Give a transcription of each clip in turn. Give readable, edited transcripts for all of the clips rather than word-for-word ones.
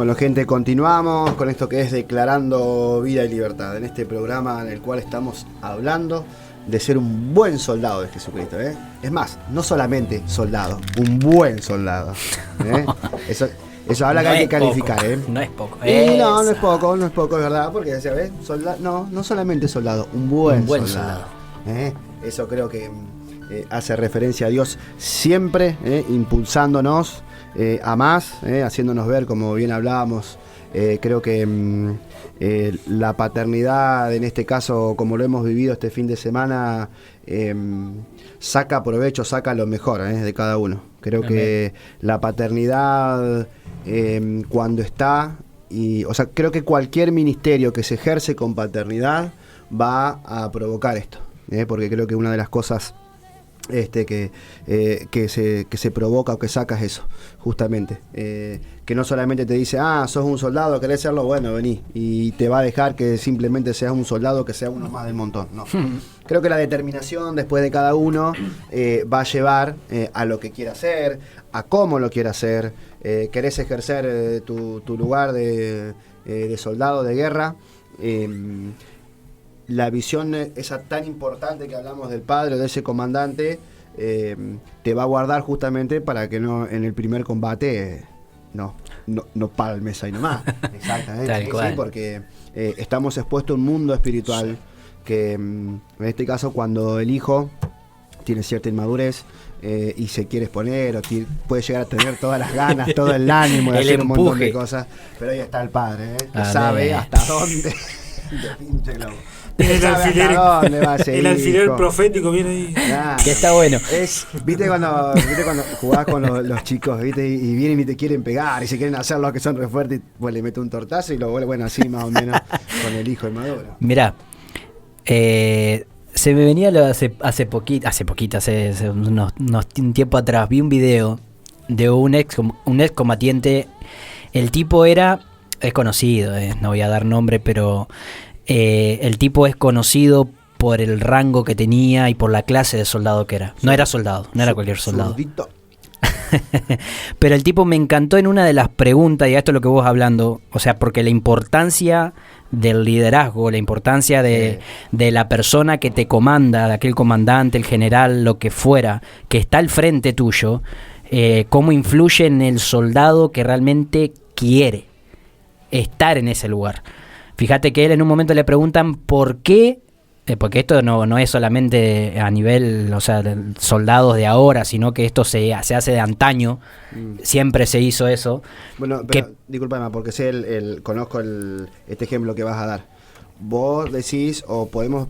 Bueno, gente, continuamos con esto que es Declarando Vida y Libertad, en este programa en el cual estamos hablando de ser un buen soldado de Jesucristo, ¿eh? Es más, no solamente soldado, un buen soldado, ¿eh? Eso habla que hay que calificar, poco, ¿eh? No es poco. Y no es poco, es verdad, porque ya ves, no solamente soldado, un buen soldado. Eso creo que hace referencia a Dios siempre, impulsándonos a más, haciéndonos ver, como bien hablábamos. Creo que la paternidad, en este caso, como lo hemos vivido este fin de semana, saca provecho, saca lo mejor de cada uno. Creo que la paternidad, cuando está, creo que cualquier ministerio que se ejerce con paternidad va a provocar esto, porque creo que una de las cosas que se provoca o que saca es eso, justamente, que no solamente te dice, sos un soldado, querés serlo, bueno, vení, y te va a dejar que simplemente seas un soldado, que sea uno más del montón. No. Creo que la determinación después de cada uno va a llevar a lo que quiera hacer, a cómo lo quiera hacer. Querés ejercer tu lugar de soldado de guerra, la visión esa tan importante que hablamos del padre, de ese comandante, te va a guardar justamente para que no en el primer combate no palmes ahí nomás. Exactamente. Tal cual. Sí, porque estamos expuestos a un mundo espiritual que en este caso, cuando el hijo tiene cierta inmadurez y se quiere exponer o puede llegar a tener todas las ganas, todo el ánimo de hacer un montón de cosas, pero ahí está el padre, que sabe hasta dónde pinche globo. El alfiler profético viene ahí. Claro. Que está bueno. ¿Viste cuando jugás con los chicos, ¿viste? Y vienen y te quieren pegar y se quieren hacer los que son re fuertes, y pues le mete un tortazo y lo vuelve, bueno, así más o menos con el hijo inmaduro. Mirá, se me venía hace un tiempo atrás, vi un video de un ex combatiente. El tipo es conocido, no voy a dar nombre, pero el tipo es conocido por el rango que tenía y por la clase de soldado que era. No era soldado, no era cualquier soldado. Pero el tipo me encantó en una de las preguntas, y a esto es lo que vos hablando, o sea, porque la importancia del liderazgo, la importancia de la persona que te comanda, de aquel comandante, el general, lo que fuera, que está al frente tuyo, cómo influye en el soldado que realmente quiere estar en ese lugar. Fíjate que él en un momento le preguntan por qué, porque esto no es solamente a nivel, o sea, de soldados de ahora, sino que esto se hace de antaño, siempre se hizo eso. Bueno, pero discúlpame, porque conozco este ejemplo que vas a dar. Vos decís, o podemos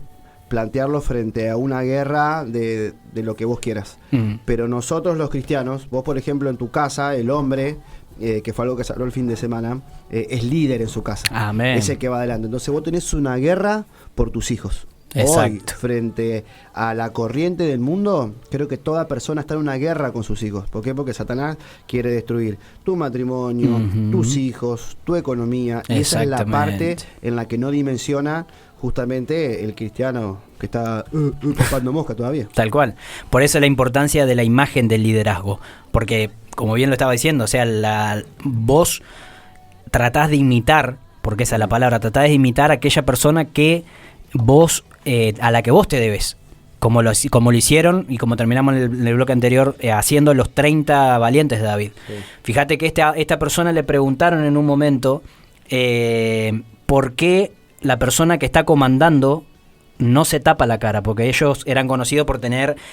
plantearlo frente a una guerra de lo que vos quieras, pero nosotros los cristianos, vos por ejemplo en tu casa, el hombre, que fue algo que se habló el fin de semana, es líder en su casa. Amén. Es el que va adelante. Entonces vos tenés una guerra por tus hijos. Exacto. Hoy, frente a la corriente del mundo, creo que toda persona está en una guerra con sus hijos. ¿Por qué? Porque Satanás quiere destruir tu matrimonio, tus hijos, tu economía. Y esa es la parte en la que no dimensiona justamente el cristiano que está papando mosca todavía. Tal cual. Por eso la importancia de la imagen del liderazgo. Porque, como bien lo estaba diciendo, o sea, vos tratás de imitar, porque esa es la palabra, tratás de imitar a aquella persona que vos, a la que vos te debes. Como lo hicieron y como terminamos en el bloque anterior, haciendo los 30 valientes de David. Sí. Fíjate que esta persona le preguntaron en un momento por qué la persona que está comandando no se tapa la cara, porque ellos eran conocidos por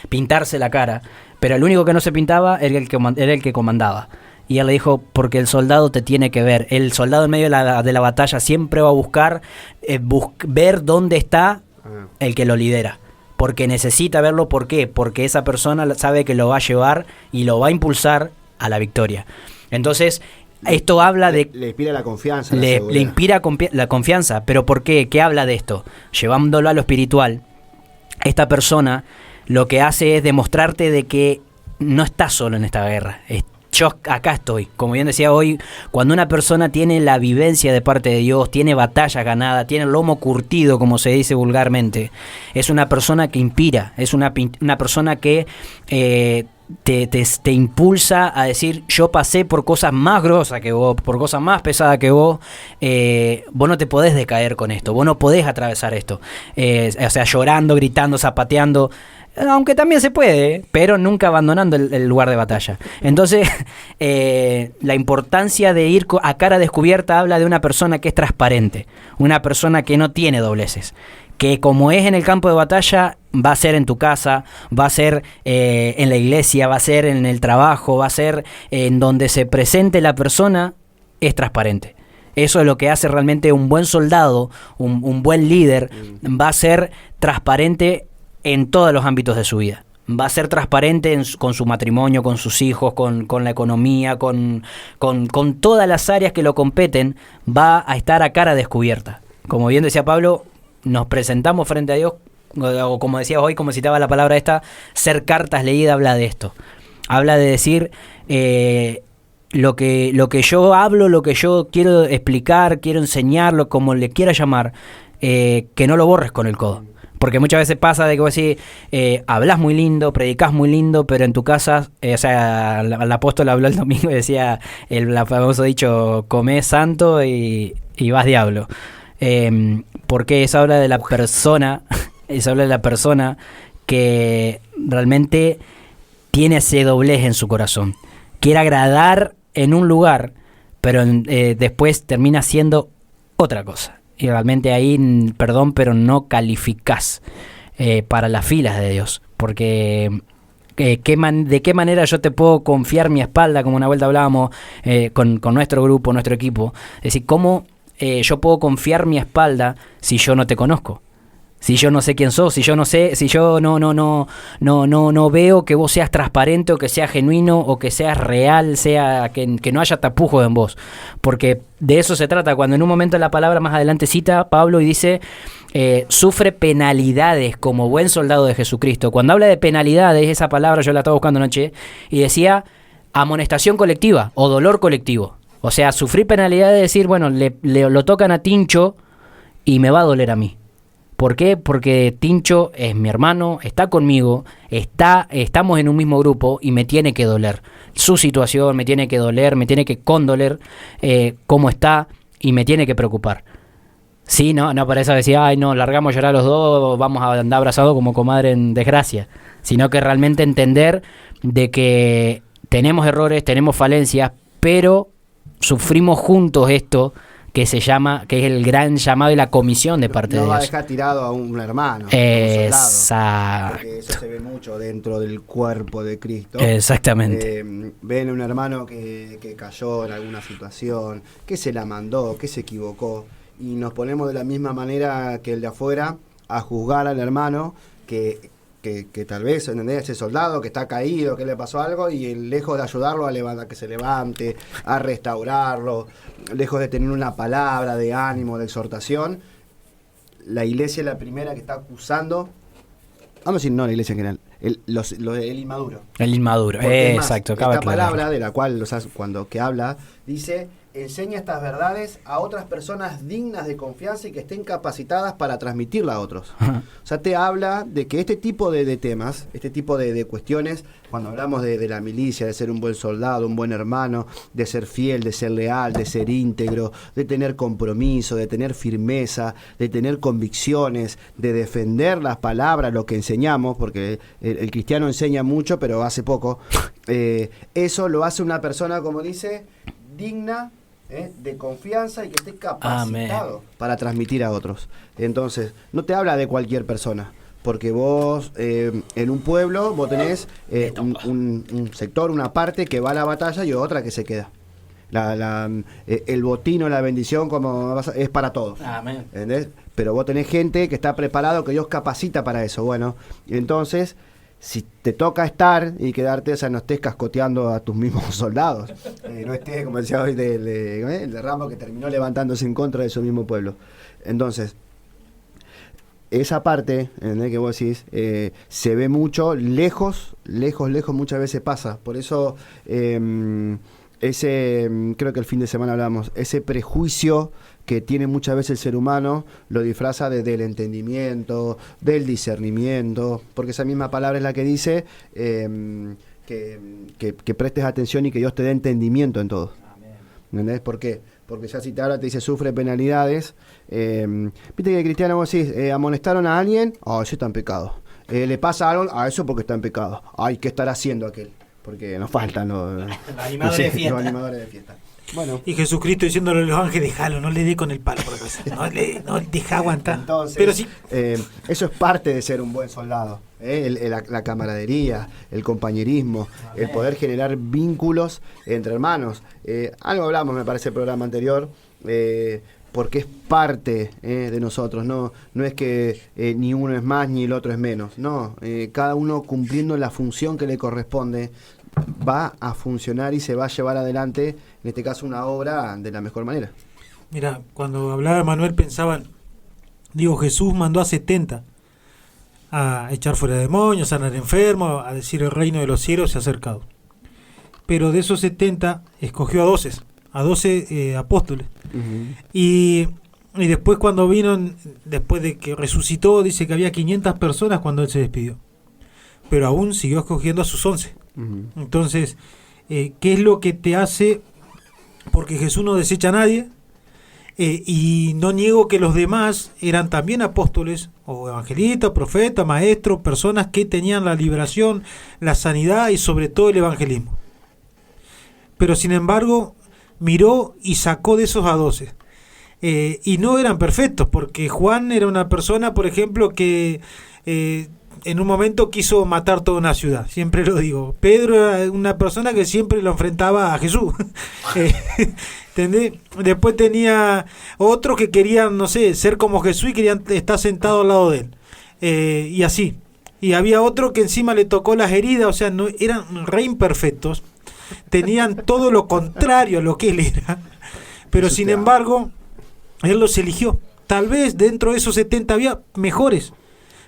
pintarse la cara, pero el único que no se pintaba era el que comandaba. Y él le dijo, porque el soldado te tiene que ver. El soldado en medio de la batalla siempre va a buscar ver dónde está el que lo lidera. Porque necesita verlo. ¿Por qué? Porque esa persona sabe que lo va a llevar y lo va a impulsar a la victoria. Entonces, esto habla de... Le inspira la confianza. Le inspira la confianza. ¿Pero por qué? ¿Qué habla de esto? Llevándolo a lo espiritual, esta persona lo que hace es demostrarte de que no estás solo en esta guerra. Yo acá estoy. Como bien decía hoy, cuando una persona tiene la vivencia de parte de Dios, tiene batalla ganada, tiene el lomo curtido, como se dice vulgarmente, es una persona que inspira, es una persona que te impulsa a decir, yo pasé por cosas más grosas que vos, por cosas más pesadas que vos no te podés decaer con esto, vos no podés atravesar esto, o sea, llorando, gritando, zapateando, aunque también se puede, pero nunca abandonando el lugar de batalla. Entonces, la importancia de ir a cara descubierta habla de una persona que es transparente, una persona que no tiene dobleces, que como es en el campo de batalla, va a ser en tu casa, va a ser en la iglesia, va a ser en el trabajo, va a ser en donde se presente la persona, es transparente. Eso es lo que hace realmente un buen soldado, un buen líder, va a ser transparente en todos los ámbitos de su vida. Va a ser transparente con su matrimonio, con sus hijos, con la economía, con todas las áreas que lo competen, va a estar a cara descubierta. Como bien decía Pablo, nos presentamos frente a Dios, o como decías hoy, como citaba la palabra esta, ser cartas leídas, habla de esto. Habla de decir lo que yo hablo, lo que yo quiero explicar, quiero enseñarlo, como le quiera llamar, que no lo borres con el codo. Porque muchas veces pasa de que vos decís, hablás muy lindo, predicás muy lindo, pero en tu casa, o sea, el apóstol habló el domingo y decía el famoso dicho, comés santo y vas diablo. Porque eso habla de la persona, eso habla de la persona que realmente tiene ese doblez en su corazón. Quiere agradar en un lugar, pero después termina siendo otra cosa. Y realmente ahí, perdón, pero no calificás para las filas de Dios. Porque de qué manera yo te puedo confiar mi espalda, como una vuelta hablábamos con nuestro grupo, nuestro equipo. Es decir, ¿cómo yo puedo confiar mi espalda si yo no te conozco? Si yo no sé quién sos, si yo no sé, si yo no veo que vos seas transparente o que seas genuino o que seas real, que no haya tapujos en vos. Porque de eso se trata. Cuando en un momento la palabra más adelante cita Pablo y dice, sufre penalidades como buen soldado de Jesucristo. Cuando habla de penalidades, esa palabra yo la estaba buscando anoche, y decía amonestación colectiva o dolor colectivo. O sea, sufrir penalidades es decir, bueno, lo tocan a Tincho y me va a doler a mí. ¿Por qué? Porque Tincho es mi hermano, está conmigo, estamos en un mismo grupo y me tiene que doler. Su situación me tiene que doler, me tiene que condoler cómo está y me tiene que preocupar. Sí, no para eso decir, ay no, largamos a llorar los dos, vamos a andar abrazados como comadre en desgracia. Sino que realmente entender de que tenemos errores, tenemos falencias, pero sufrimos juntos esto que se llama, que es el gran llamado y la comisión de parte de Dios. No va a dejar tirado a un hermano, exacto. Porque eso se ve mucho dentro del cuerpo de Cristo. Exactamente. Ven un hermano que cayó en alguna situación, que se la mandó, que se equivocó, y nos ponemos de la misma manera que el de afuera a juzgar al hermano que tal vez, ¿entendés? Ese soldado que está caído, que le pasó algo, y lejos de ayudarlo a que se levante, a restaurarlo, lejos de tener una palabra de ánimo, de exhortación, la iglesia es la primera que está acusando, vamos a decir, no la iglesia en general, el inmaduro. El inmaduro, exacto. Esta palabra de la cual cuando habla, dice, enseña estas verdades a otras personas dignas de confianza y que estén capacitadas para transmitirla a otros. O sea, te habla de que este tipo de temas, este tipo de cuestiones, cuando hablamos de la milicia, de ser un buen soldado, un buen hermano, de ser fiel, de ser leal, de ser íntegro, de tener compromiso, de tener firmeza, de tener convicciones, de defender las palabras, lo que enseñamos, porque el cristiano enseña mucho, pero hace poco. Eso lo hace una persona, como dice, digna de confianza y que esté capacitado para transmitir a otros. Entonces, no te habla de cualquier persona, porque vos en un pueblo vos tenés un sector, una parte que va a la batalla y otra que se queda. El botín o la bendición es para todos. Amén. ¿Entendés? Pero vos tenés gente que está preparado, que Dios capacita para eso. Bueno, entonces, si te toca estar y quedarte, o sea, no estés cascoteando a tus mismos soldados, no estés, como decía hoy, el de Rambo, que terminó levantándose en contra de su mismo pueblo. Entonces, esa parte, que vos decís, se ve mucho, lejos, muchas veces pasa. Por eso, creo que el fin de semana hablamos, ese prejuicio que tiene muchas veces el ser humano, lo disfraza del entendimiento, del discernimiento, porque esa misma palabra es la que dice que prestes atención y que Dios te dé entendimiento en todo. ¿Entendés? ¿Por qué? Porque ya si te habla, te dice sufre penalidades. Viste que el cristiano vos decís, amonestaron a alguien, eso está en pecado. Le pasa algo, eso porque está en pecado. ¿Qué estará haciendo aquel? Porque nos faltan los animadores de fiesta. Bueno. Y Jesucristo diciéndole a los ángeles, déjalo, no le dé con el palo por la cabeza. No deja aguantar. Entonces, pero sí. Eso es parte de ser un buen soldado. La camaradería, el compañerismo, el poder generar vínculos entre hermanos. Algo hablamos, me parece, el programa anterior, porque es parte de nosotros. No es que ni uno es más ni el otro es menos. No, cada uno cumpliendo la función que le corresponde va a funcionar y se va a llevar adelante, en este caso, una obra de la mejor manera. Mira, cuando hablaba Manuel pensaban, Jesús mandó a 70 a echar fuera demonios, a sanar enfermos, a decir el reino de los cielos se ha acercado. Pero de esos 70 escogió a 12 apóstoles. Uh-huh. Y después cuando vino, después de que resucitó, dice que había 500 personas cuando él se despidió. Pero aún siguió escogiendo a sus 11. Uh-huh. Entonces, ¿qué es lo que te hace? Porque Jesús no desecha a nadie, y no niego que los demás eran también apóstoles, o evangelistas, profetas, maestros, personas que tenían la liberación, la sanidad y sobre todo el evangelismo. Pero sin embargo, miró y sacó de esos a 12. Y no eran perfectos, porque Juan era una persona, por ejemplo, que en un momento quiso matar toda una ciudad, siempre lo digo. Pedro era una persona que siempre lo enfrentaba a Jesús. ¿Entendés? Después tenía otros que querían, no sé, ser como Jesús y querían estar sentados al lado de él. Y así. Y había otro que encima le tocó las heridas, o sea, no eran re imperfectos. Tenían todo lo contrario a lo que él era. Pero sin embargo, él los eligió. Tal vez dentro de esos 70 había mejores.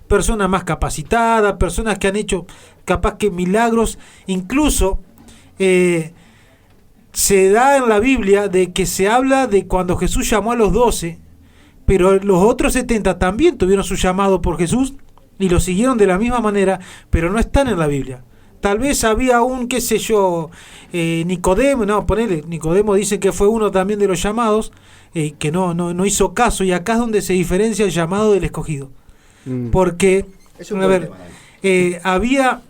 Personas más capacitadas, personas que han hecho capaz que milagros. Incluso se da en la Biblia de que se habla de cuando Jesús llamó a los 12, pero los otros 70 también tuvieron su llamado por Jesús y lo siguieron de la misma manera, pero no están en la Biblia. Tal vez había un, Nicodemo, Nicodemo dice que fue uno también de los llamados, que no hizo caso, y acá es donde se diferencia el llamado del escogido. Porque, había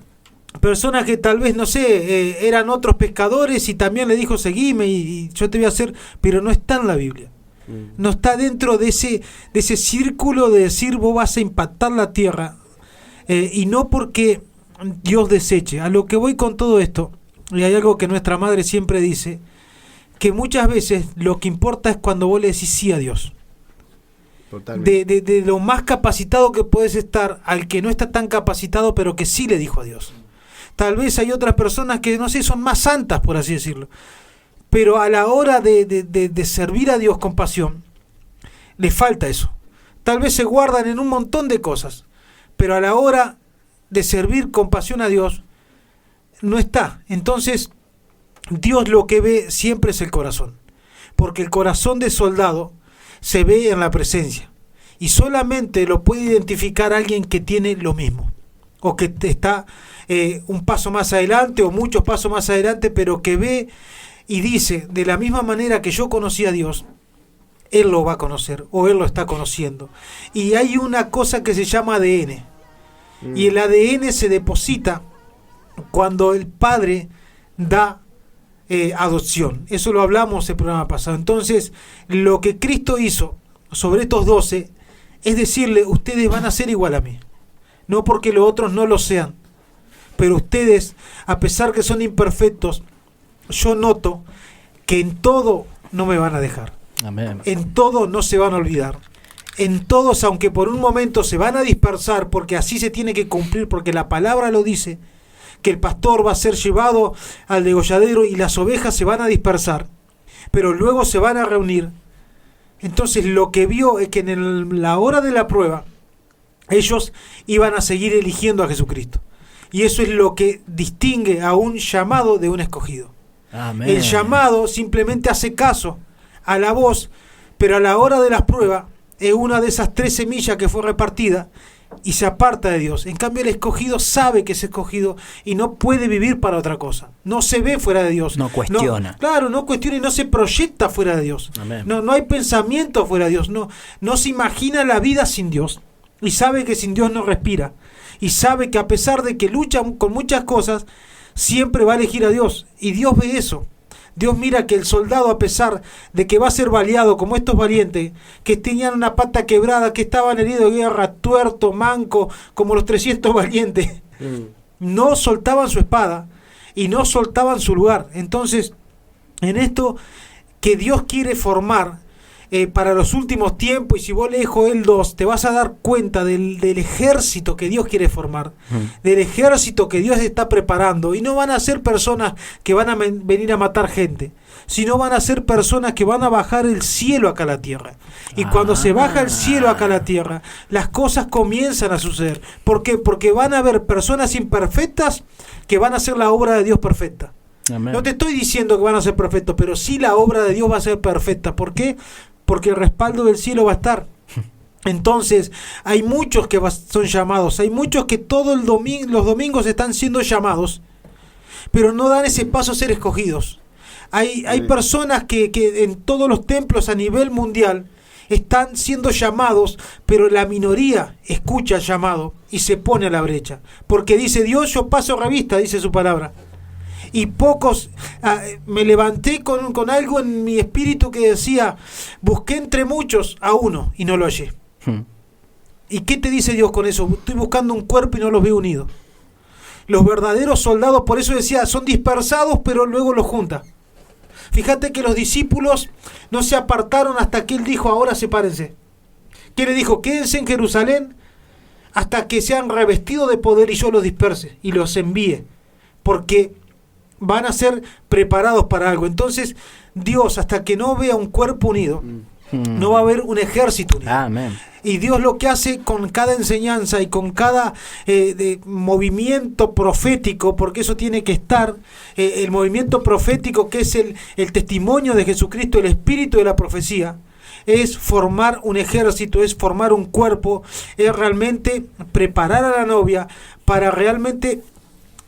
personas que tal vez, eran otros pescadores y también le dijo, seguime y yo te voy a hacer, pero no está en la Biblia. No está dentro de ese círculo de decir vos vas a impactar la tierra, y no porque Dios deseche. A lo que voy con todo esto, y hay algo que nuestra madre siempre dice, que muchas veces lo que importa es cuando vos le decís sí a Dios. De lo más capacitado que puedes estar al que no está tan capacitado pero que sí le dijo a Dios. Tal vez hay otras personas que son más santas, por así decirlo, pero a la hora de servir a Dios con pasión les falta eso. Tal vez se guardan en un montón de cosas, pero a la hora de servir con pasión a Dios no está. Entonces Dios lo que ve siempre es el corazón, porque el corazón de soldado se ve en la presencia, y solamente lo puede identificar alguien que tiene lo mismo, o que está un paso más adelante o muchos pasos más adelante, pero que ve y dice, de la misma manera que yo conocí a Dios, Él lo va a conocer, o Él lo está conociendo. Y hay una cosa que se llama ADN, y el ADN se deposita cuando el Padre da adopción. Eso lo hablamos el programa pasado. Entonces, lo que Cristo hizo sobre estos 12 es decirle, ustedes van a ser igual a mí, no porque los otros no lo sean, pero ustedes, a pesar que son imperfectos, yo noto que en todo no me van a dejar. Amén. En todo no se van a olvidar. En todos, aunque por un momento se van a dispersar, porque así se tiene que cumplir, porque la palabra lo dice, que el pastor va a ser llevado al degolladero y las ovejas se van a dispersar, pero luego se van a reunir. Entonces lo que vio es que en la hora de la prueba ellos iban a seguir eligiendo a Jesucristo, y eso es lo que distingue a un llamado de un escogido. Amén. El llamado simplemente hace caso a la voz, pero a la hora de las pruebas es una de esas 3 semillas que fue repartida y se aparta de Dios. En cambio el escogido sabe que es escogido y no puede vivir para otra cosa. No se ve fuera de Dios. No cuestiona. No cuestiona y no se proyecta fuera de Dios. No hay pensamiento fuera de Dios. No se imagina la vida sin Dios. Y sabe que sin Dios no respira. Y sabe que a pesar de que lucha con muchas cosas, siempre va a elegir a Dios. Y Dios ve eso. Dios mira que el soldado, a pesar de que va a ser baleado como estos valientes, que tenían una pata quebrada, que estaban heridos de guerra, tuerto, manco, como los 300 valientes, no soltaban su espada y no soltaban su lugar. Entonces, en esto que Dios quiere formar para los últimos tiempos, y si vos lees Joel 2, te vas a dar cuenta del ejército que Dios quiere formar, del ejército que Dios está preparando. Y no van a ser personas que van a venir a matar gente, sino van a ser personas que van a bajar el cielo acá a la tierra. Y cuando se baja el cielo acá a la tierra, las cosas comienzan a suceder. ¿Por qué? Porque van a haber personas imperfectas que van a hacer la obra de Dios perfecta. Amén. No te estoy diciendo que van a ser perfectos, pero sí la obra de Dios va a ser perfecta. ¿Por qué? Porque el respaldo del cielo va a estar. Entonces, hay muchos que son llamados, hay muchos que todos los domingos están siendo llamados, pero no dan ese paso a ser escogidos. Hay personas que en todos los templos a nivel mundial están siendo llamados, pero la minoría escucha el llamado y se pone a la brecha. Porque dice Dios, yo paso revista, dice su palabra. Y pocos, me levanté con algo en mi espíritu que decía, busqué entre muchos a uno y no lo hallé. ¿Y qué te dice Dios con eso? Estoy buscando un cuerpo y no los veo unidos. Los verdaderos soldados, por eso decía, son dispersados, pero luego los junta. Fíjate que los discípulos no se apartaron hasta que Él dijo, ahora sepárense. ¿Qué le dijo? Quédense en Jerusalén hasta que sean revestidos de poder y yo los disperse y los envíe. Porque van a ser preparados para algo. Entonces, Dios, hasta que no vea un cuerpo unido, no va a haber un ejército unido. Amén. Y Dios lo que hace con cada enseñanza y con cada movimiento profético, porque eso tiene que estar, el movimiento profético que es el testimonio de Jesucristo, el espíritu de la profecía, es formar un ejército, es formar un cuerpo, es realmente preparar a la novia para realmente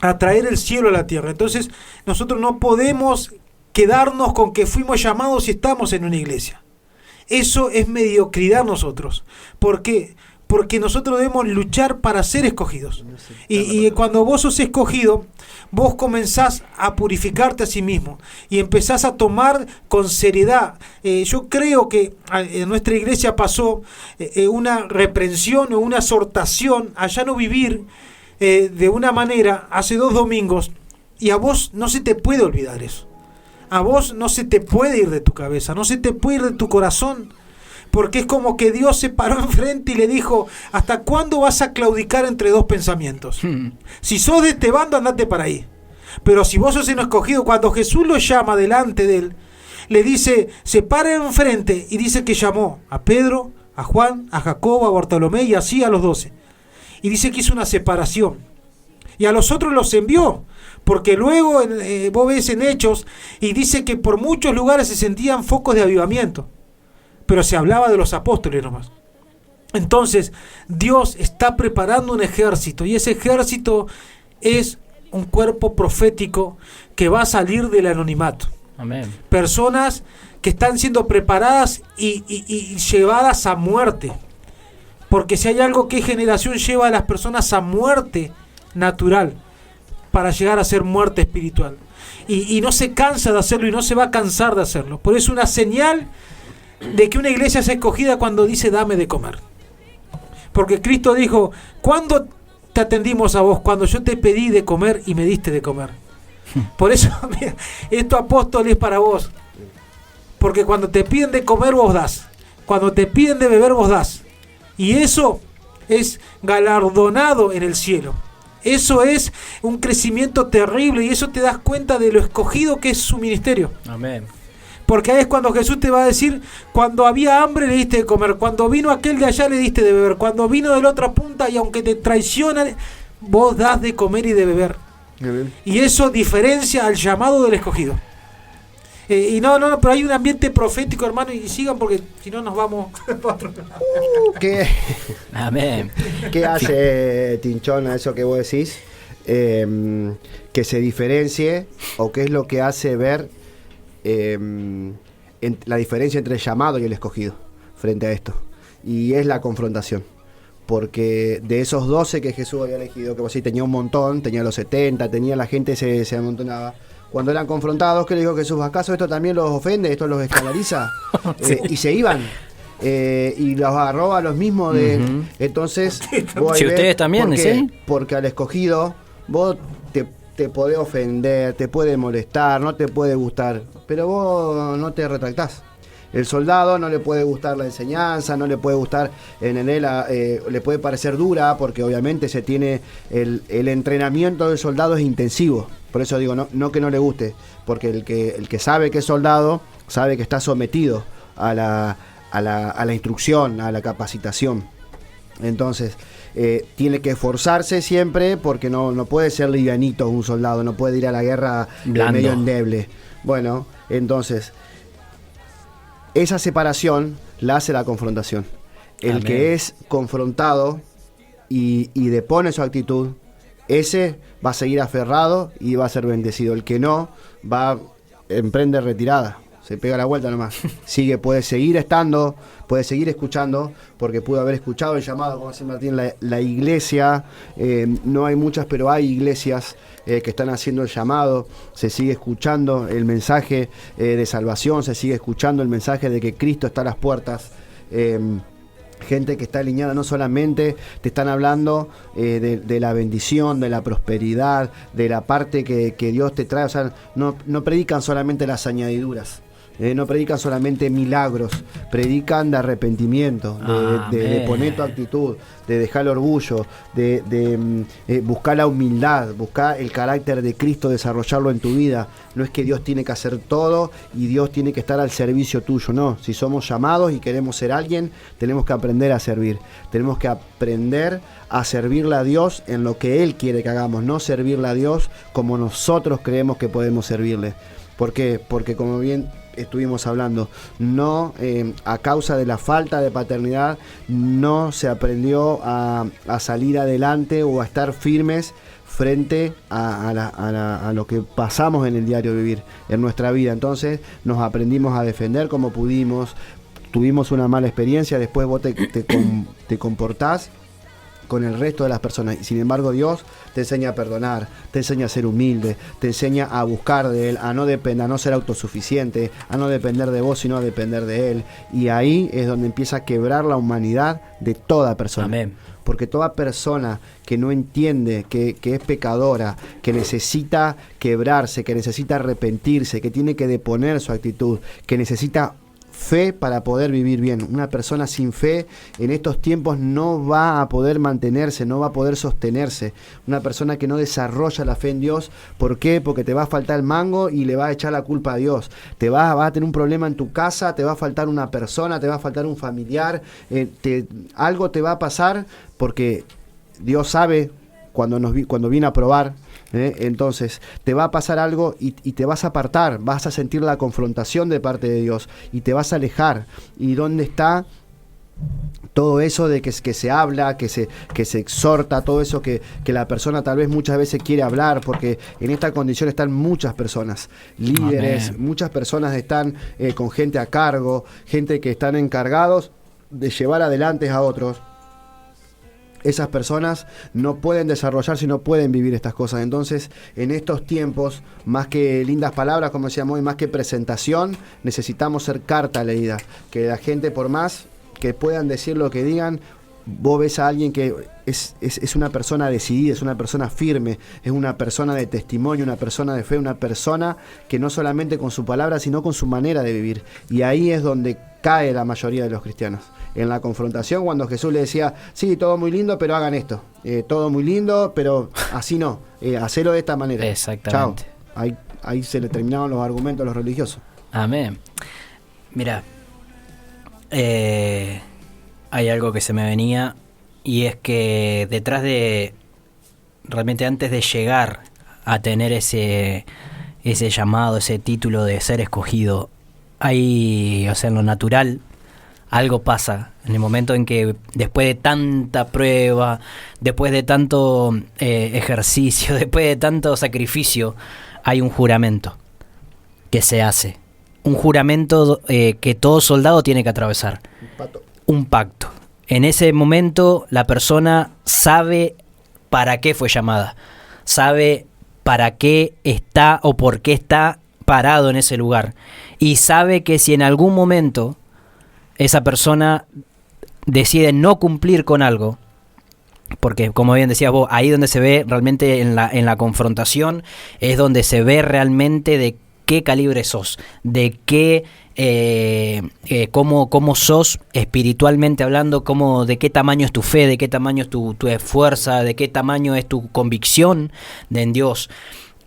atraer el cielo a la tierra. Entonces nosotros no podemos quedarnos con que fuimos llamados y estamos en una iglesia. Eso es mediocridad nosotros. ¿Por qué? Porque nosotros debemos luchar para ser escogidos. Y cuando vos sos escogido, vos comenzás a purificarte a sí mismo y empezás a tomar con seriedad. Yo creo que en nuestra iglesia pasó una reprensión o una exhortación a ya no vivir de una manera hace 2 domingos, y a vos no se te puede olvidar eso. A vos no se te puede ir de tu cabeza, no se te puede ir de tu corazón, porque es como que Dios se paró enfrente y le dijo, ¿hasta cuándo vas a claudicar entre 2 pensamientos? Si sos de este bando, andate para ahí. Pero si vos sos el escogido, cuando Jesús lo llama delante de él, le dice, se para enfrente y dice que llamó a Pedro, a Juan, a Jacobo, a Bartolomé y así a los 12. Y dice que hizo una separación. Y a los otros los envió. Porque luego vos ves en Hechos y dice que por muchos lugares se sentían focos de avivamiento. Pero se hablaba de los apóstoles nomás. Entonces Dios está preparando un ejército. Y ese ejército es un cuerpo profético que va a salir del anonimato. Amén. Personas que están siendo preparadas y llevadas a muerte. Porque si hay algo que generación lleva a las personas a muerte natural para llegar a ser muerte espiritual. Y no se cansa de hacerlo y no se va a cansar de hacerlo. Por eso una señal de que una iglesia es escogida cuando dice dame de comer. Porque Cristo dijo, ¿cuándo te atendimos a vos? Cuando yo te pedí de comer y me diste de comer. Por eso, mira, esto apóstol es para vos. Porque cuando te piden de comer vos das. Cuando te piden de beber vos das. Y eso es galardonado en el cielo. Eso es un crecimiento terrible y eso te das cuenta de lo escogido que es su ministerio. Amén. Porque ahí es cuando Jesús te va a decir, cuando había hambre le diste de comer, cuando vino aquel de allá le diste de beber, cuando vino de la otra punta y aunque te traicionan, vos das de comer y de beber. Amén. Y eso diferencia al llamado del escogido. Y no, pero hay un ambiente profético, hermano, y sigan porque si no nos vamos para otro lado. Amén. ¿Qué hace, Tinchón, a eso que vos decís? Que se diferencie, o qué es lo que hace ver la diferencia entre el llamado y el escogido frente a esto. Y es la confrontación. Porque de esos 12 que Jesús había elegido, que vos sí tenía un montón, tenía los 70, tenía la gente, se amontonaba. Cuando eran confrontados, ¿qué le dijo Jesús? ¿Acaso esto también los ofende? ¿Esto los escandaliza? Sí. Y se iban. Y los agarró a los mismos de él. Entonces, vos si ustedes también, ¿sí? Porque al escogido, vos te podés ofender, te puede molestar, no te puede gustar, pero vos no te retractás. El soldado no le puede gustar la enseñanza, no le puede gustar le puede parecer dura, porque obviamente se tiene el entrenamiento del soldado es intensivo. Por eso digo, no que no le guste, porque el que sabe que es soldado, sabe que está sometido a la instrucción, a la capacitación. Entonces, tiene que esforzarse siempre, porque no puede ser livianito un soldado, no puede ir a la guerra medio endeble. Bueno, entonces, esa separación la hace la confrontación. El Amén. que es confrontado y depone su actitud, ese va a seguir aferrado y va a ser bendecido. El que no, emprende retirada, se pega la vuelta nomás. Puede seguir estando, puede seguir escuchando, porque pudo haber escuchado el llamado, como dice Martín, la iglesia. No hay muchas, pero hay iglesias que están haciendo el llamado. Se sigue escuchando el mensaje de salvación, se sigue escuchando el mensaje de que Cristo está a las puertas. Gente que está alineada, no solamente te están hablando de la bendición, de la prosperidad, de la parte que Dios te trae. O sea, no predican solamente las añadiduras. No predican solamente milagros, predican de arrepentimiento, de poner tu actitud, de dejar el orgullo, de buscar la humildad, buscar el carácter de Cristo, desarrollarlo en tu vida. No es que Dios tiene que hacer todo y Dios tiene que estar al servicio tuyo, no. Si somos llamados y queremos ser alguien, tenemos que aprender a servir. Tenemos que aprender a servirle a Dios en lo que Él quiere que hagamos, no servirle a Dios como nosotros creemos que podemos servirle. ¿Por qué? Porque como bien estuvimos hablando, a causa de la falta de paternidad, no se aprendió a salir adelante o a estar firmes frente a lo que pasamos en el diario vivir, en nuestra vida. Entonces nos aprendimos a defender como pudimos, tuvimos una mala experiencia, después vos te comportás con el resto de las personas, y sin embargo Dios te enseña a perdonar, te enseña a ser humilde, te enseña a buscar de Él, a no ser autosuficiente, a no depender de vos, sino a depender de Él. Y ahí es donde empieza a quebrar la humanidad de toda persona. Amén. Porque toda persona que no entiende que es pecadora, que necesita quebrarse, que necesita arrepentirse, que tiene que deponer su actitud, que necesita fe para poder vivir bien. Una persona sin fe en estos tiempos no va a poder mantenerse, no va a poder sostenerse. Una persona que no desarrolla la fe en Dios, ¿por qué? Porque te va a faltar el mango y le va a echar la culpa a Dios. Vas a tener un problema en tu casa, te va a faltar una persona, te va a faltar un familiar, algo te va a pasar, porque Dios sabe cuando viene a probar. Entonces te va a pasar algo y te vas a apartar, vas a sentir la confrontación de parte de Dios y te vas a alejar. ¿Y dónde está todo eso de que se habla, que se exhorta, todo eso que la persona tal vez muchas veces quiere hablar? Porque en esta condición están muchas personas, líderes. Amén. Muchas personas están con gente a cargo, gente que están encargados de llevar adelante a otros. Esas personas no pueden desarrollarse y no pueden vivir estas cosas. Entonces, en estos tiempos, más que lindas palabras, como decíamos hoy, más que presentación, necesitamos ser carta leída. Que la gente, por más que puedan decir lo que digan, vos ves a alguien que es una persona decidida, es una persona firme, es una persona de testimonio, una persona de fe, una persona que no solamente con su palabra, sino con su manera de vivir. Y ahí es donde cae la mayoría de los cristianos. En la confrontación, cuando Jesús le decía, sí, todo muy lindo, pero hagan esto. Todo muy lindo, pero así no. Hacelo de esta manera. Exactamente. Chao. Ahí se le terminaron los argumentos a los religiosos. Amén. Mira, hay algo que se me venía, y es que detrás de, realmente antes de llegar a tener ese ese llamado, ese título de ser escogido, hay, o sea, en lo natural, algo pasa en el momento en que después de tanta prueba, después de tanto ejercicio, después de tanto sacrificio, hay un juramento que se hace. Un juramento que todo soldado tiene que atravesar. Un pacto. En ese momento la persona sabe para qué fue llamada, sabe para qué está o por qué está parado en ese lugar, y sabe que si en algún momento esa persona decide no cumplir con algo, porque como bien decías vos, ahí donde se ve realmente en la confrontación, es donde se ve realmente de qué calibre sos, de qué cómo sos espiritualmente hablando, de qué tamaño es tu fe, de qué tamaño es tu fuerza, de qué tamaño es tu convicción en Dios.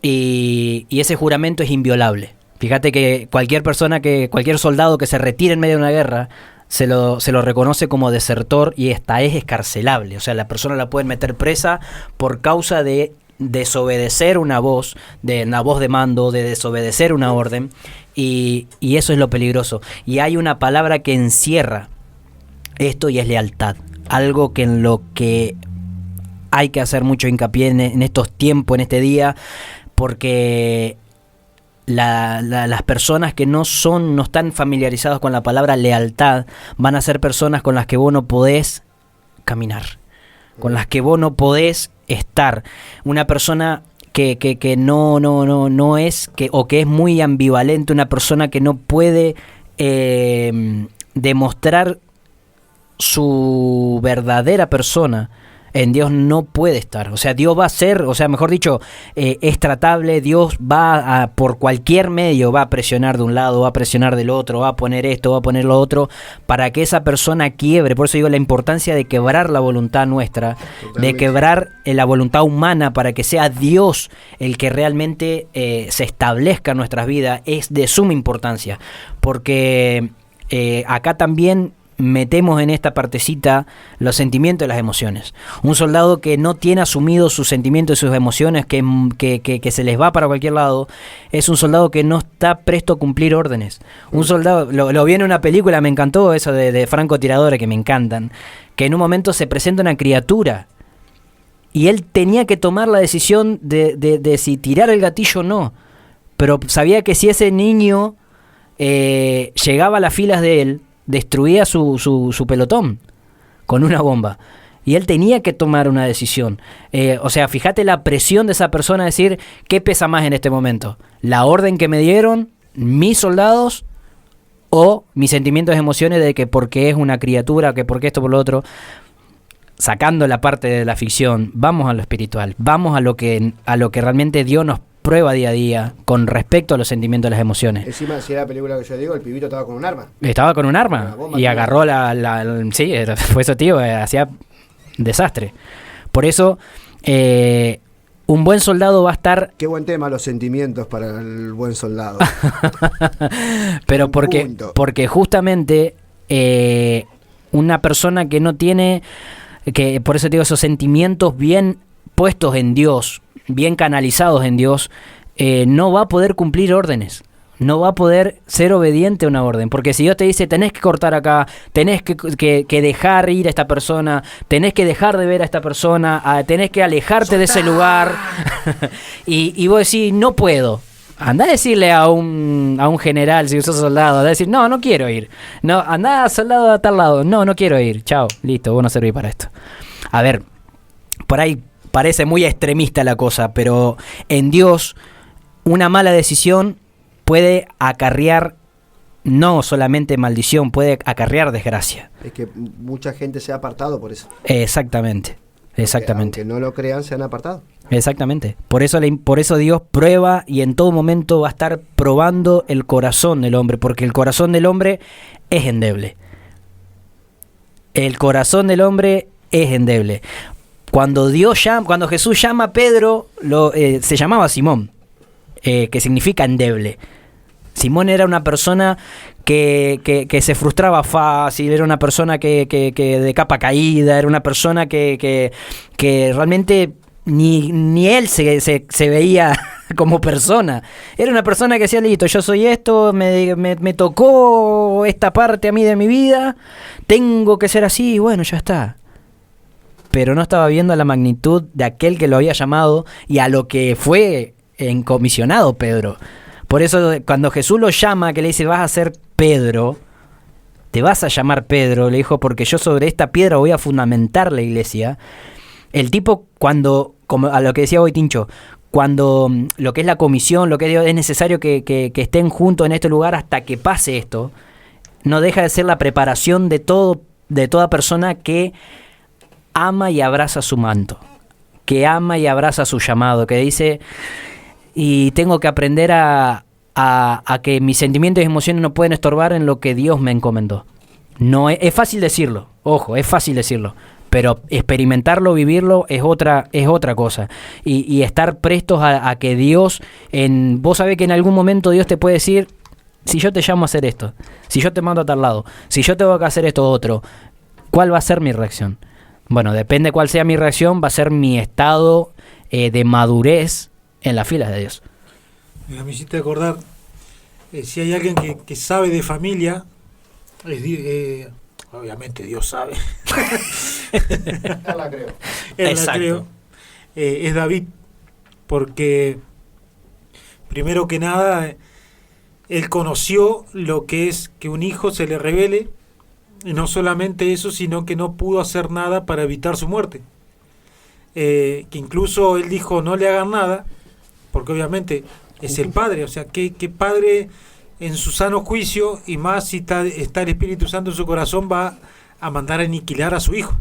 Y ese juramento es inviolable. Fíjate que cualquier soldado que se retire en medio de una guerra se lo reconoce como desertor y es escarcelable. O sea, la persona la pueden meter presa por causa de desobedecer una voz de mando, de desobedecer una orden, y eso es lo peligroso. Y hay una palabra que encierra esto y es lealtad, algo que en lo que hay que hacer mucho hincapié en estos tiempos, en este día, porque las personas que no están familiarizados con la palabra lealtad van a ser personas con las que vos no podés caminar, con las que vos no podés estar. Una persona que no es, o que es muy ambivalente, una persona que no puede demostrar su verdadera persona en Dios, no puede estar. O sea, Dios va a ser, o sea, mejor dicho, es tratable. Dios va por cualquier medio, va a presionar de un lado, va a presionar del otro, va a poner esto, va a poner lo otro, para que esa persona quiebre. Por eso digo la importancia de quebrar la voluntad nuestra, totalmente, de quebrar la voluntad humana, para que sea Dios el que realmente se establezca en nuestras vidas. Es de suma importancia, porque acá también metemos en esta partecita los sentimientos y las emociones. Un soldado que no tiene asumido sus sentimientos y sus emociones, que se les va para cualquier lado, es un soldado que no está presto a cumplir órdenes. Un soldado, lo vi en una película, me encantó eso de francotiradores, que me encantan, que en un momento se presenta una criatura y él tenía que tomar la decisión de si tirar el gatillo o no, pero sabía que si ese niño llegaba a las filas de él, destruía su pelotón con una bomba, y él tenía que tomar una decisión. O sea, fíjate la presión de esa persona, decir, ¿qué pesa más en este momento? ¿La orden que me dieron mis soldados o mis sentimientos y emociones de que porque es una criatura, que porque esto por lo otro? Sacando la parte de la ficción, vamos a lo espiritual, vamos a lo que realmente Dios nos prueba día a día con respecto a los sentimientos y las emociones. Encima, si era la película que yo digo, el pibito estaba con un arma. Estaba con un arma y agarró sí, fue eso, tío, hacía desastre. Por eso, un buen soldado va a estar... Qué buen tema los sentimientos para el buen soldado. Pero porque justamente una persona que no tiene, que por eso digo, esos sentimientos bien puestos en Dios, bien canalizados en Dios, no va a poder cumplir órdenes, no va a poder ser obediente a una orden, porque si Dios te dice tenés que cortar acá, tenés que dejar ir a esta persona, tenés que dejar de ver a esta persona, tenés que alejarte de ese lugar y vos decís no puedo, andá a decirle a un general, si sos soldado, andá a decir no quiero ir, no, andá soldado a tal lado, no quiero ir, chao, listo, vos no servís para esto. A ver, por ahí parece muy extremista la cosa, pero en Dios una mala decisión puede acarrear no solamente maldición, puede acarrear desgracia. Es que mucha gente se ha apartado por eso. Exactamente. Aunque no lo crean, se han apartado. Exactamente. Por eso Dios prueba, y en todo momento va a estar probando el corazón del hombre, porque el corazón del hombre es endeble. El corazón del hombre es endeble. Cuando Jesús llama a Pedro, se llamaba Simón, que significa endeble. Simón era una persona que se frustraba fácil, era una persona que de capa caída, era una persona que realmente ni él se veía como persona. Era una persona que decía, listo, yo soy esto, me tocó esta parte a mí de mi vida, tengo que ser así, y bueno, ya está. Pero no estaba viendo la magnitud de aquel que lo había llamado y a lo que fue encomisionado Pedro. Por eso cuando Jesús lo llama, que le dice, vas a ser Pedro, te vas a llamar Pedro, le dijo, porque yo sobre esta piedra voy a fundamentar la iglesia. El tipo, cuando, como a lo que decía hoy Tincho, cuando lo que es la comisión, lo que es necesario que estén juntos en este lugar hasta que pase esto, no deja de ser la preparación de toda persona que ama y abraza su manto, que ama y abraza su llamado, que dice, y tengo que aprender a que mis sentimientos y emociones no pueden estorbar en lo que Dios me encomendó. No es fácil decirlo, ojo, es fácil decirlo, pero experimentarlo, vivirlo es otra cosa. Y estar prestos a que Dios, vos sabés que en algún momento Dios te puede decir, si yo te llamo a hacer esto, si yo te mando a tal lado, si yo tengo que hacer esto otro, ¿cuál va a ser mi reacción? Bueno, depende cuál sea mi reacción, va a ser mi estado de madurez en las filas de Dios. Mira, me hiciste acordar, si hay alguien que sabe de familia, obviamente Dios sabe. La creo. La creo. Es David, porque primero que nada, él conoció lo que es que un hijo se le revele, y no solamente eso, sino que no pudo hacer nada para evitar su muerte. Que incluso él dijo, no le hagan nada, porque obviamente es el padre, o sea, ¿qué padre en su sano juicio, y más si está el Espíritu Santo en su corazón, va a mandar a aniquilar a su hijo?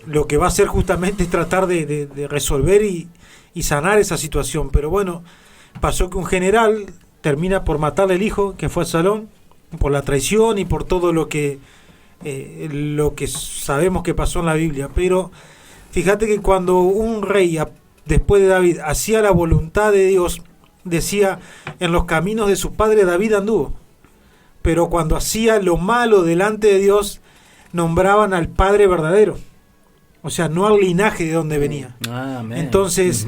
Lo que va a hacer justamente es tratar de resolver y sanar esa situación. Pero bueno, pasó que un general termina por matarle al hijo, que fue Absalón, por la traición y por todo lo que sabemos que pasó en la Biblia. Pero fíjate que cuando un rey, después de David, hacía la voluntad de Dios, decía, en los caminos de su padre David anduvo. Pero cuando hacía lo malo delante de Dios, nombraban al padre verdadero, o sea, no al linaje de donde venía. Amén. Entonces,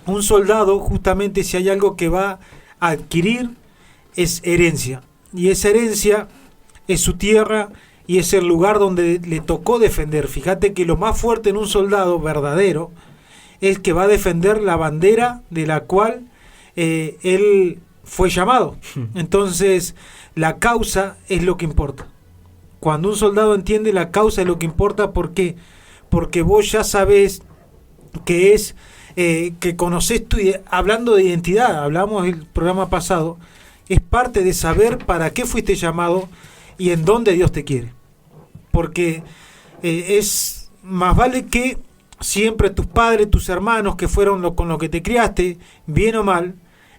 un soldado, justamente, si hay algo que va a adquirir, es herencia. Y esa herencia es su tierra y es el lugar donde le tocó defender. Fíjate que lo más fuerte en un soldado verdadero es que va a defender la bandera de la cual él fue llamado. Entonces, la causa es lo que importa. Cuando un soldado entiende, la causa es lo que importa. ¿Por qué? Porque vos ya sabés que es que conocés hablando de identidad, hablamos el programa pasado, es parte de saber para qué fuiste llamado y en dónde Dios te quiere. Porque es más vale que siempre tus padres, tus hermanos, que fueron con lo que te criaste, bien o mal,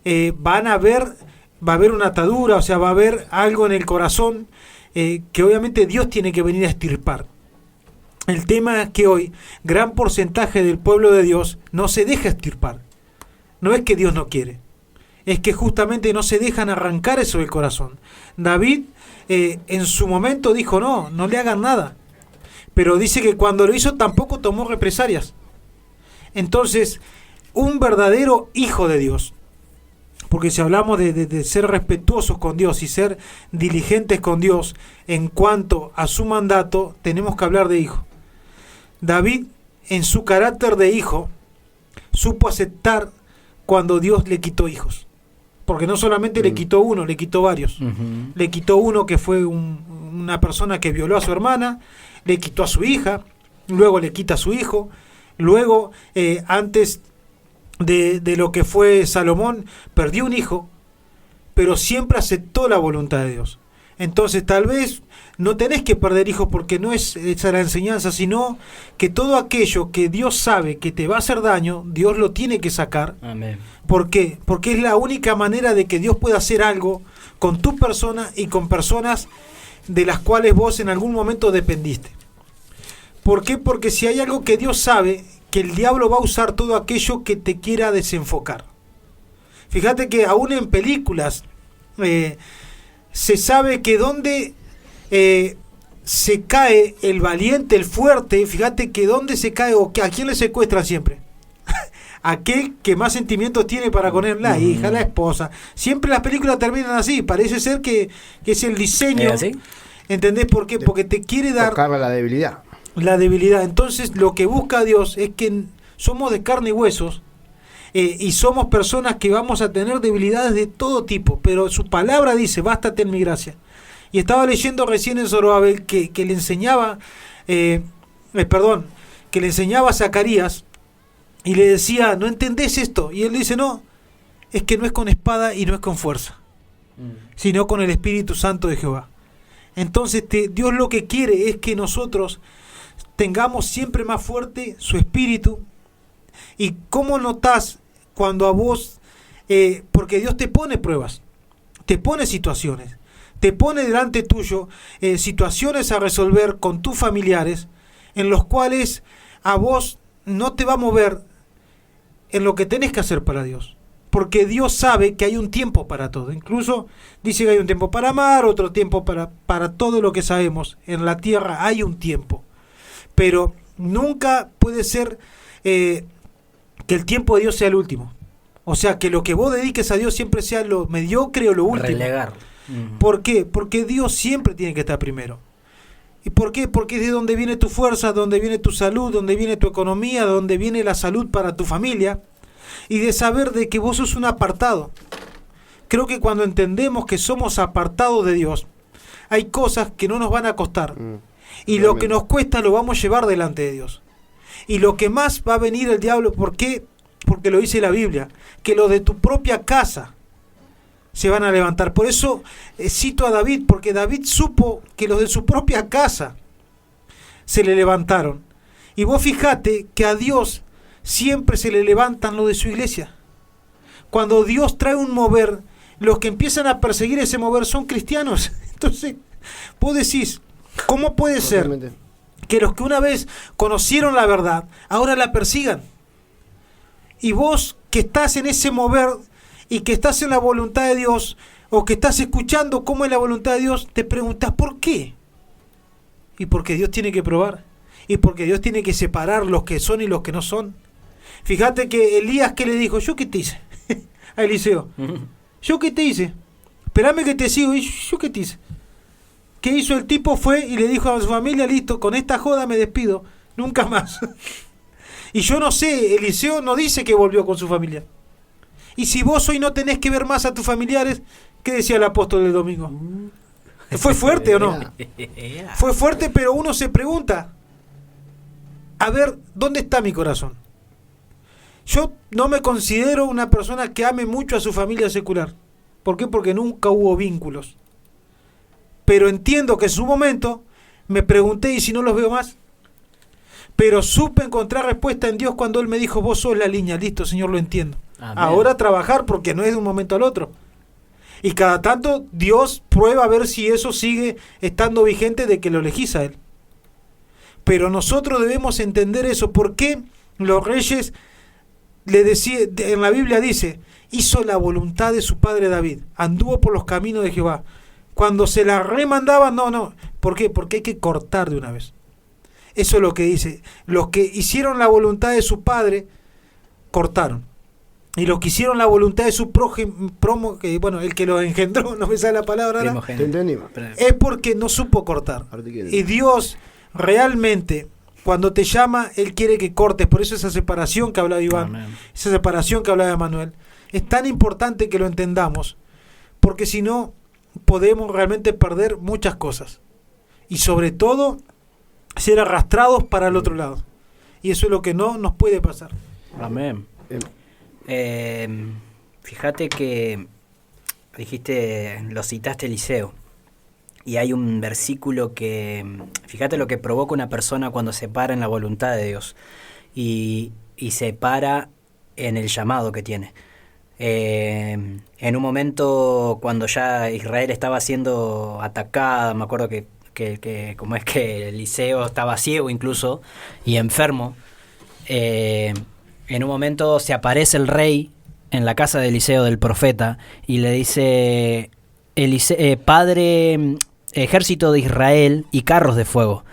va a haber una atadura, o sea, va a haber algo en el corazón que obviamente Dios tiene que venir a extirpar. El tema es que hoy gran porcentaje del pueblo de Dios no se deja extirpar. No es que Dios no quiere, es que justamente no se dejan arrancar eso del corazón. David en su momento dijo, no le hagan nada. Pero dice que cuando lo hizo tampoco tomó represalias. Entonces, un verdadero hijo de Dios, porque si hablamos de ser respetuosos con Dios y ser diligentes con Dios en cuanto a su mandato, tenemos que hablar de hijo. David, en su carácter de hijo, supo aceptar cuando Dios le quitó hijos. Porque no solamente le quitó uno, le quitó varios. Le quitó uno que fue una persona que violó a su hermana, le quitó a su hija, luego le quita a su hijo, luego antes de lo que fue Salomón, perdió un hijo, pero siempre aceptó la voluntad de Dios. Entonces tal vez no tenés que perder hijos porque no es esa la enseñanza, sino que todo aquello que Dios sabe que te va a hacer daño, Dios lo tiene que sacar. Amén. ¿Por qué? Porque es la única manera de que Dios pueda hacer algo con tu persona y con personas de las cuales vos en algún momento dependiste. ¿Por qué? Porque si hay algo que Dios sabe, que el diablo va a usar todo aquello que te quiera desenfocar. Fíjate que aún en películas se sabe que donde se cae el valiente, el fuerte, fíjate que dónde se cae o a quién le secuestran siempre. Aquel que más sentimientos tiene para con él, la hija, la esposa. Siempre las películas terminan así, parece ser que es el diseño. ¿Es así? ¿Entendés por qué? Porque te quiere dar tocar la debilidad. La debilidad. Entonces lo que busca Dios es que somos de carne y huesos, y somos personas que vamos a tener debilidades de todo tipo, pero su palabra dice, bástate en mi gracia. Y estaba leyendo recién en Zorobabel que le enseñaba, que le enseñaba a Zacarías, y le decía, ¿no entendés esto? Y él dice, no, es que no es con espada y no es con fuerza, sino con el Espíritu Santo de Jehová. Entonces Dios lo que quiere es que nosotros tengamos siempre más fuerte su espíritu. ¿Y cómo notás cuando a vos, porque Dios te pone pruebas, te pone situaciones, te pone delante tuyo situaciones a resolver con tus familiares, en los cuales a vos no te va a mover en lo que tenés que hacer para Dios? Porque Dios sabe que hay un tiempo para todo. Incluso dice que hay un tiempo para amar, otro tiempo para todo lo que sabemos. En la tierra hay un tiempo. Pero nunca puede ser que el tiempo de Dios sea el último. O sea, que lo que vos dediques a Dios siempre sea lo mediocre o lo último. Relegar. ¿Por qué? Porque Dios siempre tiene que estar primero. ¿Y por qué? Porque es de donde viene tu fuerza, donde viene tu salud, donde viene tu economía, donde viene la salud para tu familia. Y de saber de que vos sos un apartado. Creo que cuando entendemos que somos apartados de Dios, hay cosas que no nos van a costar. Y lo que nos cuesta lo vamos a llevar delante de Dios. Y lo que más va a venir el diablo, ¿por qué? Porque lo dice la Biblia, que los de tu propia casa se van a levantar. Por eso cito a David, porque David supo que los de su propia casa se le levantaron. Y vos fijate que a Dios siempre se le levantan los de su iglesia. Cuando Dios trae un mover, los que empiezan a perseguir ese mover son cristianos. Entonces, vos decís, ¿cómo puede ser que los que una vez conocieron la verdad, ahora la persigan? Y vos que estás en ese mover y que estás en la voluntad de Dios, o que estás escuchando cómo es la voluntad de Dios, te preguntas ¿por qué? Y porque Dios tiene que probar, y porque Dios tiene que separar los que son y los que no son. Fíjate que Elías, ¿qué le dijo? ¿Yo qué te hice? A Eliseo. ¿Yo qué te hice? Espérame que te sigo. ¿Y yo qué te hice? ¿Qué hizo el tipo? Fue y le dijo a su familia, listo, con esta joda me despido, nunca más. Y yo no sé, Eliseo no dice que volvió con su familia. Y si vos hoy no tenés que ver más a tus familiares, ¿qué decía el apóstol del domingo? ¿Fue fuerte o no? Fue fuerte, pero uno se pregunta, a ver, ¿dónde está mi corazón? Yo no me considero una persona que ame mucho a su familia secular. ¿Por qué? Porque nunca hubo vínculos. Pero entiendo que en su momento me pregunté, ¿y si no los veo más? Pero supe encontrar respuesta en Dios cuando Él me dijo, vos sos la línea, listo, Señor, lo entiendo. Amén. Ahora trabajar, porque no es de un momento al otro. Y cada tanto Dios prueba a ver si eso sigue estando vigente de que lo elegís a Él. Pero nosotros debemos entender eso. ¿Por qué los reyes, le decía, en la Biblia dice, hizo la voluntad de su padre David, anduvo por los caminos de Jehová? Cuando se la remandaban, no. ¿Por qué? Porque hay que cortar de una vez. Eso es lo que dice. Los que hicieron la voluntad de su padre, cortaron. Y los que hicieron la voluntad de su el que lo engendró, no me sale la palabra, es porque no supo cortar. Y Dios realmente, cuando te llama, Él quiere que cortes. Por eso esa separación que hablaba Iván, Amén. Esa separación que hablaba Manuel, es tan importante que lo entendamos, porque si no, podemos realmente perder muchas cosas. Y sobre todo, ser arrastrados para el otro lado. Y eso es lo que no nos puede pasar. Amén. Fíjate que lo citaste Eliseo, y hay un versículo que, fíjate lo que provoca una persona cuando se para en la voluntad de Dios y se para en el llamado que tiene. En un momento cuando ya Israel estaba siendo atacada, me acuerdo que como es que Eliseo estaba ciego incluso y enfermo, en un momento se aparece el rey en la casa de Eliseo, del profeta, y le dice, padre, ejército de Israel y carros de fuego.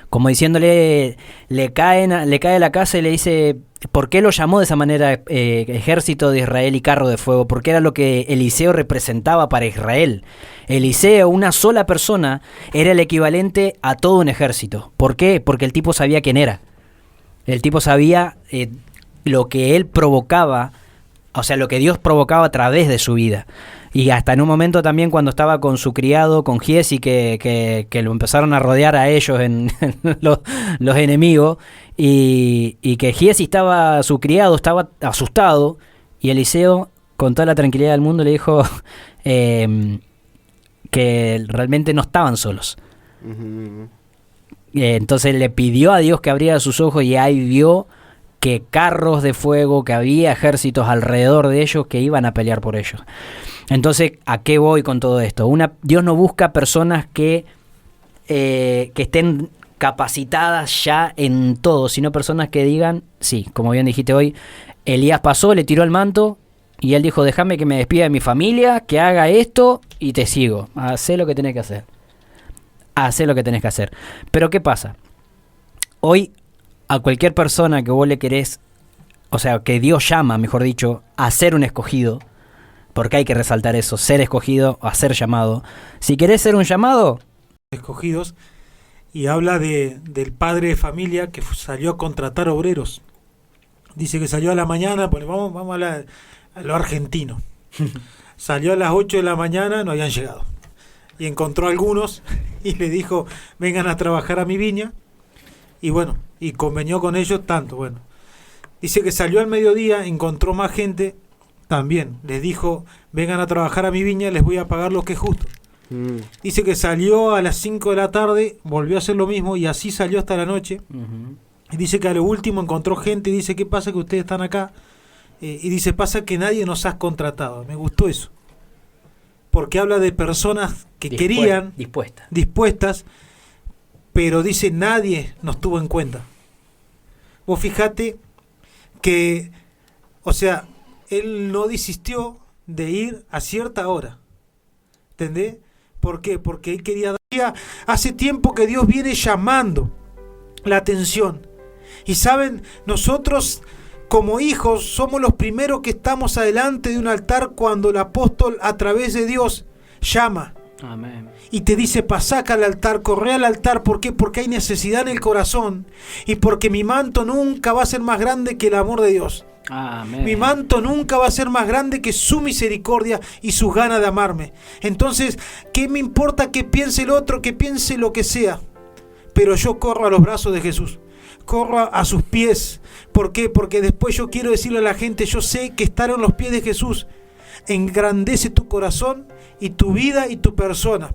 Como diciéndole, le cae a la casa y le dice, ¿por qué lo llamó de esa manera ejército de Israel y carro de fuego? Porque era lo que Eliseo representaba para Israel. Eliseo, una sola persona, era el equivalente a todo un ejército. ¿Por qué? Porque el tipo sabía quién era. El tipo sabía lo que él provocaba, o sea, lo que Dios provocaba a través de su vida. Y hasta en un momento también cuando estaba con su criado, con Giesi, que lo empezaron a rodear a ellos en los enemigos, y que Giesi su criado estaba asustado, y Eliseo, con toda la tranquilidad del mundo, le dijo que realmente no estaban solos. Uh-huh. Entonces le pidió a Dios que abriera sus ojos, y ahí vio que carros de fuego, que había ejércitos alrededor de ellos que iban a pelear por ellos. Entonces, ¿a qué voy con todo esto? Dios no busca personas que estén capacitadas ya en todo, sino personas que digan, sí, como bien dijiste hoy, Elías pasó, le tiró el manto, y él dijo, déjame que me despida de mi familia, que haga esto, y te sigo. Hacé lo que tenés que hacer. Hacé lo que tenés que hacer. Pero ¿qué pasa? Hoy, a cualquier persona que vos le querés, o sea, que Dios llama, mejor dicho, a ser un escogido, porque hay que resaltar eso, ser escogido, a ser llamado. Si querés ser un llamado, escogidos, y habla del padre de familia que salió a contratar obreros. Dice que salió a la mañana, pues vamos a lo argentino. Salió a las 8 de la mañana, no habían llegado. Y encontró a algunos y le dijo, vengan a trabajar a mi viña. Y bueno, y convenió con ellos tanto. Bueno, dice que salió al mediodía, encontró más gente. También les dijo, vengan a trabajar a mi viña, les voy a pagar lo que es justo. Dice que salió a las 5 de la tarde, volvió a hacer lo mismo, y así salió hasta la noche. Uh-huh. Y dice que a lo último encontró gente y dice, ¿qué pasa que ustedes están acá? Y dice, pasa que nadie nos ha contratado. Me gustó eso. Porque habla de personas que querían, dispuestas, pero dice, nadie nos tuvo en cuenta. Vos fijate que, o sea, él no desistió de ir a cierta hora. ¿Entendés? ¿Por qué? Porque él quería dar. Hace tiempo que Dios viene llamando la atención. Y saben, nosotros como hijos somos los primeros que estamos adelante de un altar cuando el apóstol a través de Dios llama. Amén. Y te dice, pasá acá al altar, corre al altar. ¿Por qué? Porque hay necesidad en el corazón. Y porque mi manto nunca va a ser más grande que el amor de Dios. Amén. Mi manto nunca va a ser más grande que su misericordia y sus ganas de amarme. Entonces, ¿qué me importa que piense el otro, que piense lo que sea? Pero yo corro a los brazos de Jesús, corro a sus pies. ¿Por qué? Porque después yo quiero decirle a la gente, yo sé que estar en los pies de Jesús engrandece tu corazón y tu vida y tu persona.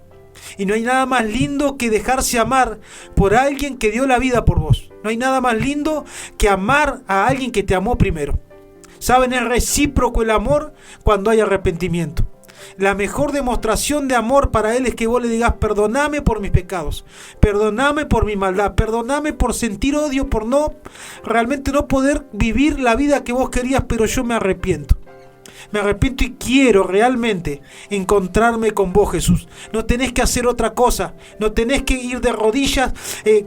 Y no hay nada más lindo que dejarse amar por alguien que dio la vida por vos. No hay nada más lindo que amar a alguien que te amó primero. ¿Saben? Es recíproco el amor cuando hay arrepentimiento. La mejor demostración de amor para Él es que vos le digas, perdóname por mis pecados, perdóname por mi maldad, perdóname por sentir odio, por realmente no poder vivir la vida que vos querías, pero yo me arrepiento. Me arrepiento y quiero realmente encontrarme con vos, Jesús. No tenés que hacer otra cosa. No tenés que ir de rodillas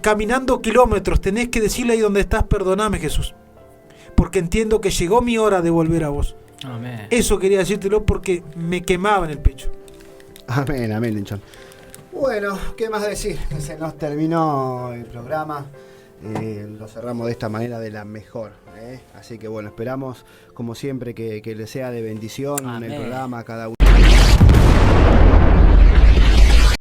caminando kilómetros. Tenés que decirle ahí donde estás, perdoname, Jesús. Porque entiendo que llegó mi hora de volver a vos. Amén. Eso quería decírtelo porque me quemaba en el pecho. Amén, amén, Linchón. Bueno, ¿qué más decir? Se nos terminó el programa. Lo cerramos de esta manera, de la mejor. Así que bueno, esperamos como siempre que les sea de bendición. Amén. El programa a cada uno.